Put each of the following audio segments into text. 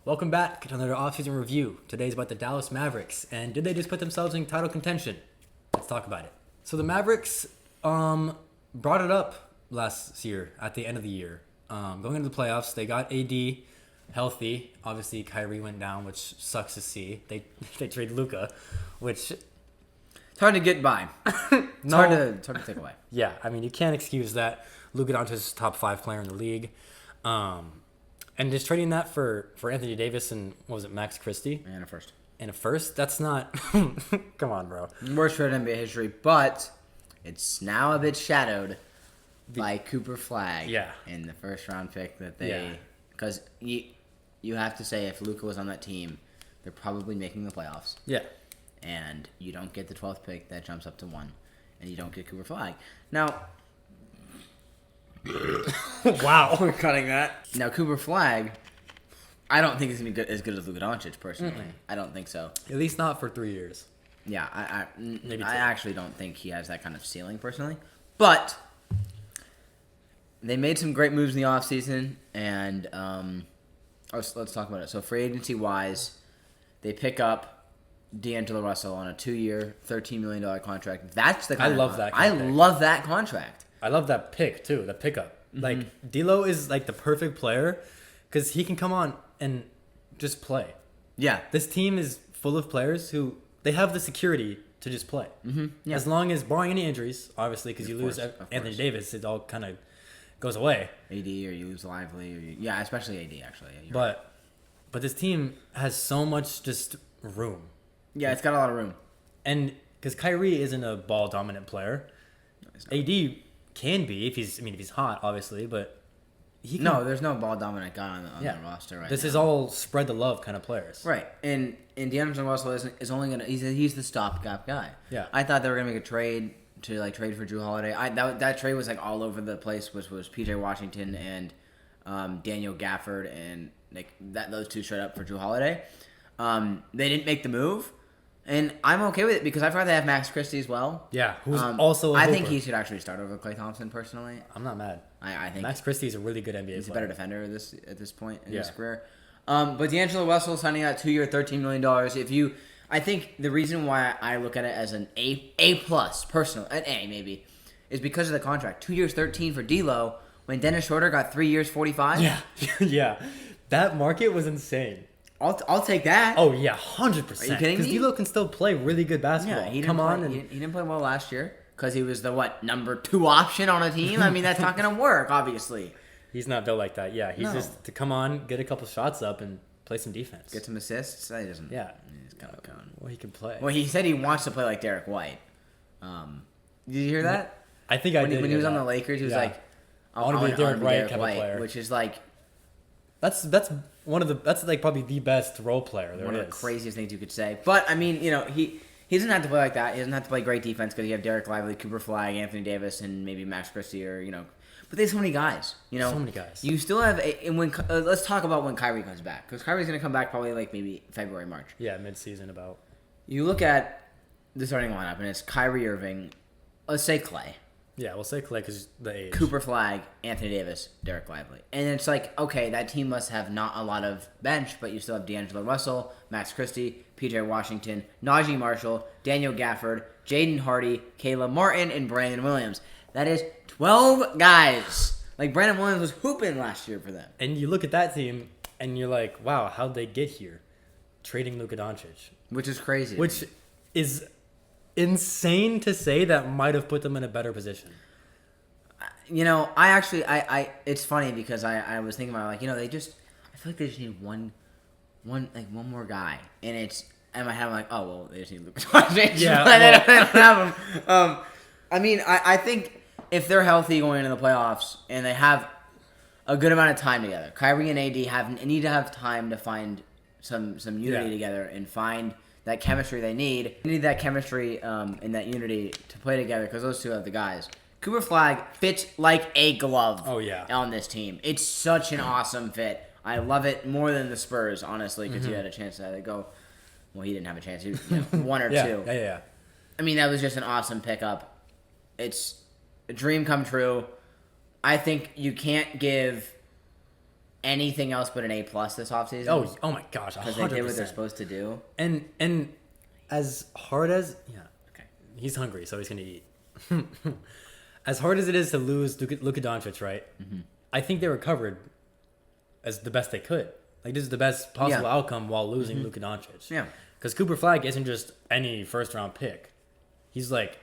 Welcome back to another offseason review. Today's about the Dallas Mavericks, and did they just put themselves in title contention? Let's talk about it. So the Mavericks brought it up last year at the end of the year. Going into the playoffs, they got AD healthy. Obviously, Kyrie went down, which sucks to see. They trade Luka, which It's hard to get by. It's hard to take away. yeah, I mean you can't excuse that. Luka Doncic is top 5 player in the league. And just trading that for Anthony Davis and, what was it, Max Christie? And a first. And a first? That's not... Come on, bro. Worst trade in NBA history, but it's now a bit shadowed by Cooper Flagg. Yeah. In the first round pick that they... Because you have to say if Luka was on that team, they're probably making the playoffs. Yeah. And you don't get the 12th pick that jumps up to 1. And you don't get Cooper Flagg. Now... Wow. We're cutting that. Now, Cooper Flagg, I don't think he's going to be as good as Luka Doncic, personally. Mm-mm. I don't think so. At least not for 3 years. Yeah, I Maybe actually don't think he has that kind of ceiling, personally. But they made some great moves in the offseason, and let's talk about it. So, free agency-wise, they pick up D'Angelo Russell on a 2-year, $13 million contract. That's the kind I love that I contract. love that contract. I love that pick, too, the pickup. Mm-hmm. Like, D'Lo is, like, the perfect player because he can come on and just play. Yeah. This team is full of players who, they have the security to just play. Mm-hmm. Yeah. As long as, barring any injuries, obviously, because you lose Of Anthony course. Davis, it all kind of goes away. AD, or you lose Lively. Yeah, especially AD, actually. Yeah, But this team has so much just room. yeah, it's got a lot of room. And because Kyrie isn't a ball dominant player, AD can be if he's hot, obviously, but he can, No, there's no ball dominant guy on the roster right this now. is all spread the love kind of players. Right, and D'Angelo Russell is only gonna he's the stopgap guy. Yeah. I thought they were gonna make a trade to trade for Drew Holiday. That trade was all over the place. Was PJ Washington and Daniel Gafford and those two straight up for Drew Holiday. They didn't make the move. And I'm okay with it because I forgot they have Max Christie as well. Yeah, who's also a I think hooper. he should actually start over Klay Thompson, personally. I'm not mad. I think Max Christie is a really good NBA he's a player. better defender at this point in his Yeah. career. But D'Angelo Russell signing out 2-year, $13 million. I think the reason why I look at it as an A plus, personal, an A maybe, is because of the contract. 2 years, 13 for D'Lo, when Dennis Schroeder got 3 years, 45. Yeah, yeah. That market was insane. I'll take that. Oh yeah, 100%. Are you kidding Because me? D'Lo can still play really good basketball. Yeah, he didn't play well last year because he was the number 2 option on a team. I mean, that's not going to work, obviously. He's not built like that. Yeah, he's No. just to come on, get a couple shots up, and play some defense. Get some assists. He doesn't. Yeah. He's kind of going. Well, he can play. Well, he said he wants to play like Derek White. Did you hear that? I think I When did. he hear was on that. the Lakers, he was Yeah. like, I wanna be a Derek White kind of player. which is like That's like probably the best role player there one is. of the craziest things you could say. But I mean, he doesn't have to play like that. He doesn't have to play great defense because you have Derek Lively, Cooper Flagg, Anthony Davis, and maybe Max Christie or But there's so many guys. So many guys. You still have let's talk about when Kyrie comes back because Kyrie's gonna come back probably maybe February, March. Yeah, mid-season about. You look at the starting lineup and it's Kyrie Irving, let's say Clay. Yeah, we'll say Clay because the age. Cooper Flagg, Anthony Davis, Derek Lively. And it's like, okay, that team must have not a lot of bench, but you still have D'Angelo Russell, Max Christie, PJ Washington, Najee Marshall, Daniel Gafford, Jaden Hardy, Caleb Martin, and Brandon Williams. That is 12 guys. Like, Brandon Williams was hooping last year for them. And you look at that team, and you're like, wow, how'd they get here? Trading Luka Doncic. Which is crazy. Which is insane to say that might have put them in a better position. It's funny because I was thinking about, I feel like they just need one more guy. And it's, in my head, I'm like, oh, well, they just need Luka Doncic. Yeah, But they don't have him. I think if they're healthy going into the playoffs and they have a good amount of time together, Kyrie and AD need to have time to find some unity together and find that chemistry they need. They need that chemistry and that unity to play together because those two have the guys. Cooper Flagg fits like a glove. Oh, yeah. On this team. It's such an awesome fit. I love it more than the Spurs, honestly, because he had a chance to go. Well, he didn't have a chance. He, one or two. Yeah. I mean, that was just an awesome pickup. It's a dream come true. I think you can't give anything else but an A+ this offseason. Oh my gosh, 100%. Because they did what they're supposed to do. And as hard as Okay. he's hungry, so he's gonna eat. As hard as it is to lose Luka Doncic, right? Mm-hmm. I think they recovered as the best they could. Like this is the best possible outcome while losing Luka Doncic. Yeah. Because Cooper Flag isn't just any first round pick. He's like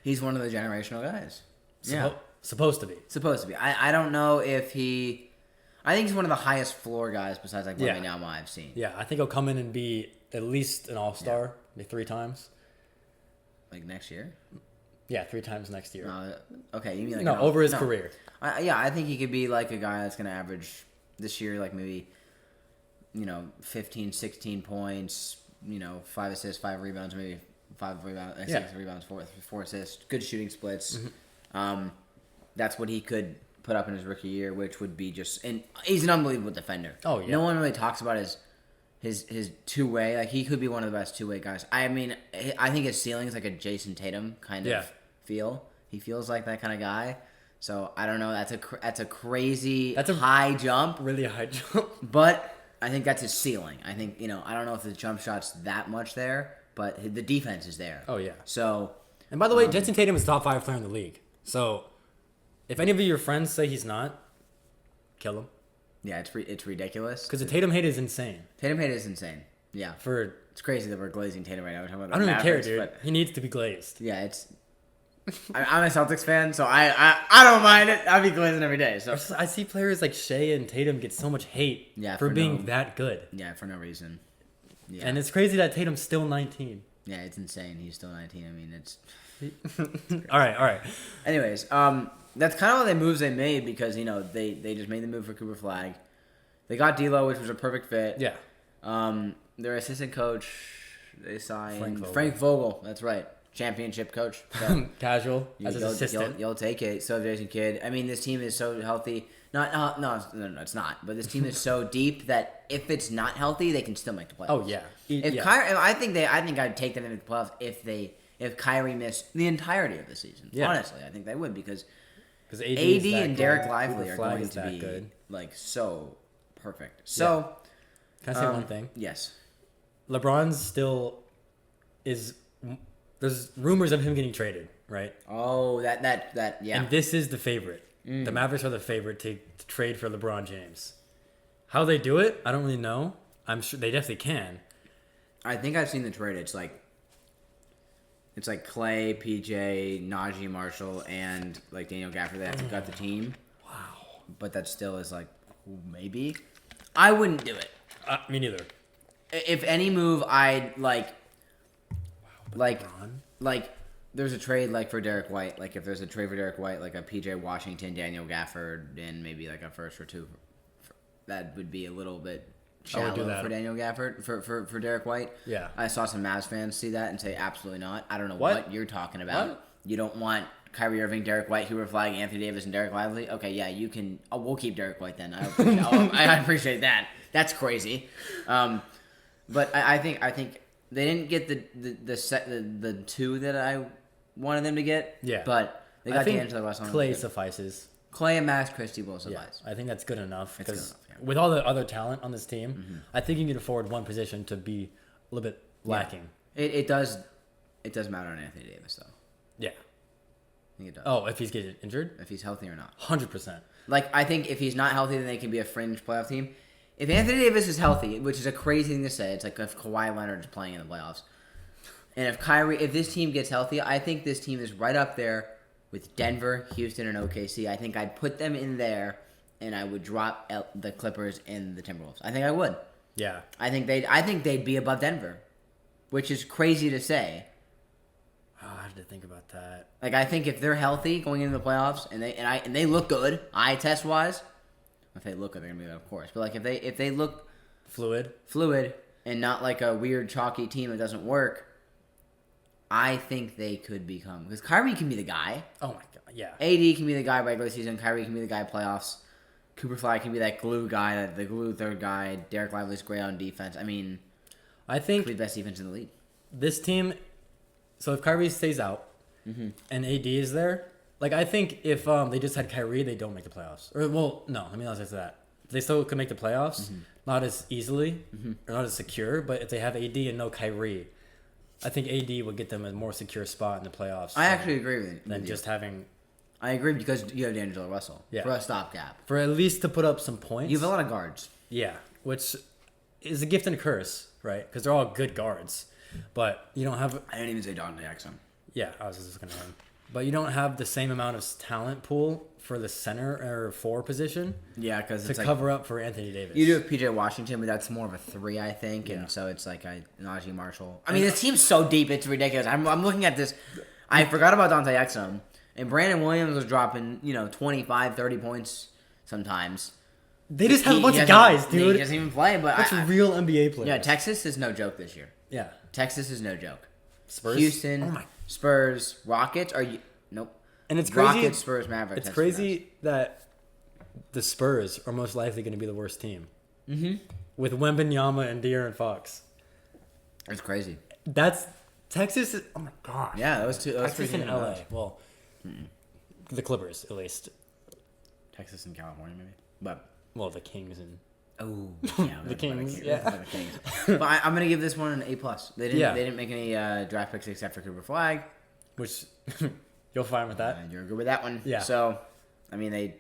He's one of the generational guys. supposed to be. Supposed to be. I don't know if he. I think he's one of the highest floor guys besides like Wembanyama I've seen. Yeah, I think he'll come in and be at least an all-star, maybe 3 times. Like next year? Yeah, 3 times next year. Okay, you mean like over his career. I think he could be like a guy that's going to average this year like maybe 15, 16 points, 5 assists, 5 rebounds, maybe 5 rebounds, 6 rebounds, 4 assists, good shooting splits. Mm-hmm. That's what he could put up in his rookie year, which would be and he's an unbelievable defender. Oh yeah. No one really talks about his two-way. Like he could be one of the best two-way guys. I mean, I think his ceiling is like a Jason Tatum kind of feel. He feels like that kind of guy. So I don't know. That's a crazy. That's a high jump. Really high jump. But I think that's his ceiling. I think I don't know if the jump shot's that much there, but the defense is there. Oh yeah. So. And by the way, Jason Tatum is top 5 player in the league. So, if any of your friends say he's not, kill him. Yeah, it's ridiculous. Because the Tatum hate is insane. Tatum hate is insane. Yeah. It's crazy that we're glazing Tatum right now. We're talking about I don't even care, Mavericks, dude. But He needs to be glazed. yeah, I'm a Celtics fan, so I don't mind it. I'll be glazing every day. So I see players like Shea and Tatum get so much hate for being that good. Yeah, for no reason. Yeah. And it's crazy that Tatum's still 19. Yeah, it's insane. He's still 19. I mean, it's all right. Anyways, that's kind of all the moves they made because they just made the move for Cooper Flag. They got D'Lo, which was a perfect fit. Yeah. Their assistant coach, they signed Frank Vogel. That's right, championship coach. So Casual as his assistant. You'll take it. So Jason Kidd. I mean, this team is so healthy. No, it's not. But this team is so deep that if it's not healthy, they can still make the playoffs. Oh yeah. Kyrie, I think I'd take them into the playoffs if Kyrie missed the entirety of the season. Yeah. Honestly, I think they would because AD and Derek Lively are going to be like so perfect. So, can I say one thing? Yes. LeBron's still is. There's rumors of him getting traded, right? Oh, that yeah. And this is the favorite. The Mavericks are the favorite to trade for LeBron James. How they do it, I don't really know. I'm sure they definitely can. I think I've seen the trade. It's like Clay, PJ, Najee Marshall, and like Daniel Gafford that got the team. Wow. But that still is like maybe. I wouldn't do it. Me neither. If any move, I'd like LeBron? There's a trade like for Derek White. Like if there's a trade for Derek White, like a PJ Washington, Daniel Gafford, and maybe like a first or two, that would be a little bit shallow for Daniel Gafford for Derek White. Yeah, I saw some Mavs fans see that and say absolutely not. I don't know what you're talking about. What? You don't want Kyrie Irving, Derek White, Cooper Flag, Anthony Davis, and Derek Lively. Okay, yeah, you can. Oh, we'll keep Derek White then. I appreciate that. That's crazy. But I think they didn't get the two that I wanted them to get. Yeah. But they got D'Angelo Russell. Clay suffices. Clay and Max Christie will suffice. Yeah, I think that's good enough. Because with all the other talent on this team, I think you can afford one position to be a little bit lacking. Yeah. It does matter on Anthony Davis, though. Yeah. I think it does. Oh, if he's getting injured? If he's healthy or not. 100%. Like, I think if he's not healthy, then they can be a fringe playoff team. If Anthony Davis is healthy, which is a crazy thing to say, it's like if Kawhi Leonard is playing in the playoffs. And if this team gets healthy, I think this team is right up there with Denver, Houston, and OKC. I think I'd put them in there, and I would drop the Clippers and the Timberwolves. I think I would. Yeah. I think they'd be above Denver, which is crazy to say. Oh, I have to think about that. Like I think if they're healthy going into the playoffs and they look good, eye test wise, if they look good, they're gonna be good, of course. But like if they look fluid and not like a weird chalky team that doesn't work, I think they could become because Kyrie can be the guy. Oh my god, yeah. AD can be the guy regular season. Kyrie can be the guy playoffs. Cooper Flag can be that glue guy, the glue third guy. Derek Lively's great on defense. I mean, I think the best defense in the league. This team. So if Kyrie stays out and AD is there, like I think if they just had Kyrie, they don't make the playoffs. Or well, no, let me not say that. they still could make the playoffs. Not as easily or not as secure, but if they have AD and no Kyrie, I think AD would get them a more secure spot in the playoffs. I actually agree with you. Than just having. I agree because you have D'Angelo Russell Yeah. for a stopgap. For at least to put up some points. You have a lot of guards. Yeah, which is a gift and a curse, right? Because they're all good guards, but you don't have. I didn't even say Dante Exum. Yeah, I was just gonna run. But you don't have the same amount of talent pool for the center or 4 position. Yeah, because to it's cover up for Anthony Davis. You do have PJ Washington, but that's more of a 3, I think, Yeah. and so it's like Najee Marshall. I mean, the team's so deep, it's ridiculous. I'm looking at this. I forgot about Dante Exum, and Brandon Williams was dropping 25, 30 points sometimes. They just have a bunch He of doesn't- guys, dude. He doesn't even play, but That's real NBA players. yeah, Texas is no joke this year. Yeah. Texas is no joke. Spurs. Houston, Oh my. Spurs, Rockets. Are you? Nope. And it's crazy. Rockets, Spurs, Mavericks. It's that's crazy that the Spurs are most likely going to be the worst team. Mm-hmm. With Wembanyama and De'Aaron Fox. It's crazy. That's Texas. Oh my gosh. Yeah, those two. Those Texas three and teams are LA. nuts. Well, the Clippers at least. Texas and California, maybe. But Well, the Kings and oh, yeah, The Kings, The yeah. Kings. But I'm gonna give this one an A+. They didn't. Yeah. They didn't make any draft picks except for Cooper Flag. which you'll find with that. And you're good with that one. Yeah. So, I mean, they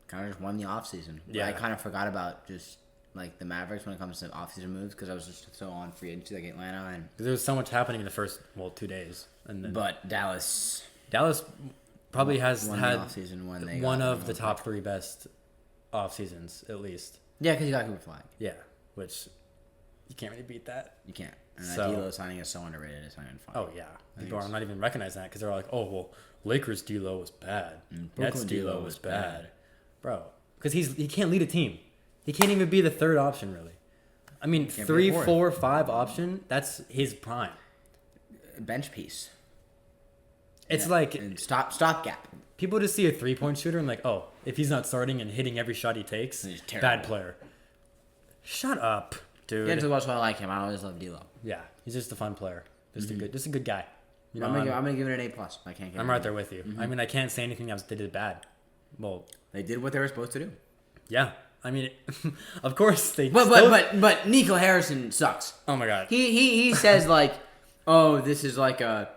kind of just won the offseason. Yeah. I kind of forgot about just like the Mavericks when it comes to offseason moves because I was just so on free agency like Atlanta and. There was so much happening in the first 2 days, and then But Dallas probably has won had the offseason when they one got of the top 3 best off seasons at least. Yeah, because you got Cooper Flag. Yeah, which you can't really beat that. You can't. And So- that D'Lo signing is so underrated. It's not even fun. Oh yeah, people are not even recognizing that because they're like, oh well, Lakers D'Lo was bad, Nets Brooklyn D'Lo D'Lo was was bad, bro. Because he can't lead a team. He can't even be the 3rd option really. I mean, Can't be 3, the 4th. 4, 5 option. That's his prime. Bench piece. It's Yeah. like And stopgap. people just see a 3-point shooter and like, oh, if he's not starting and hitting every shot he takes, He's terrible. bad player. Shut up, dude. Yeah, that's why I like him. I always love D'Lo. Yeah, he's just a fun player. Just a good guy. You know, I'm gonna give it an A+. I can't give I'm it right an there with you. I mean, I can't say anything else they did bad. Well, They did what they were supposed to do. yeah. I mean, of course they. But Nico Harrison sucks. Oh my god. He says like, oh, this is like a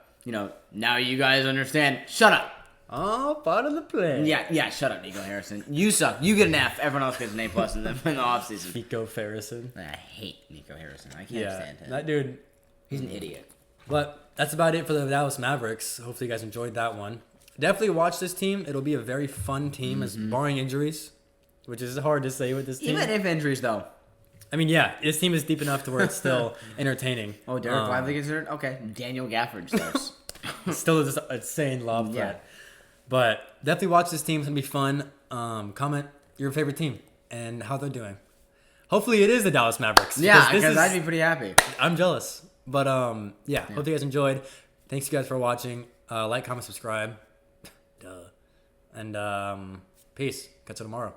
now you guys understand. Shut up. Oh, part of the plan. Yeah, shut up, Nico Harrison. You suck. You get an F. Everyone else gets an A+ in the offseason. Fico Farrison. I hate Nico Harrison. I can't Yeah, stand him. that dude. He's an idiot. But that's about it for the Dallas Mavericks. Hopefully you guys enjoyed that one. Definitely watch this team. It'll be a very fun team, as barring injuries, which is hard to say with this team. Even if injuries, though. I mean, yeah, this team is deep enough to where it's still entertaining. Oh, Derek Lively gets hurt? Okay. Daniel Gafford starts. Still just an insane lob threat. But definitely watch this team. It's going to be fun. Comment your favorite team and how they're doing. Hopefully it is the Dallas Mavericks. Yeah, this because is- I'd be pretty happy. I'm jealous. But yeah, hope you guys enjoyed. Thanks you guys for watching. Like, comment, subscribe. Duh. And peace. Catch you tomorrow.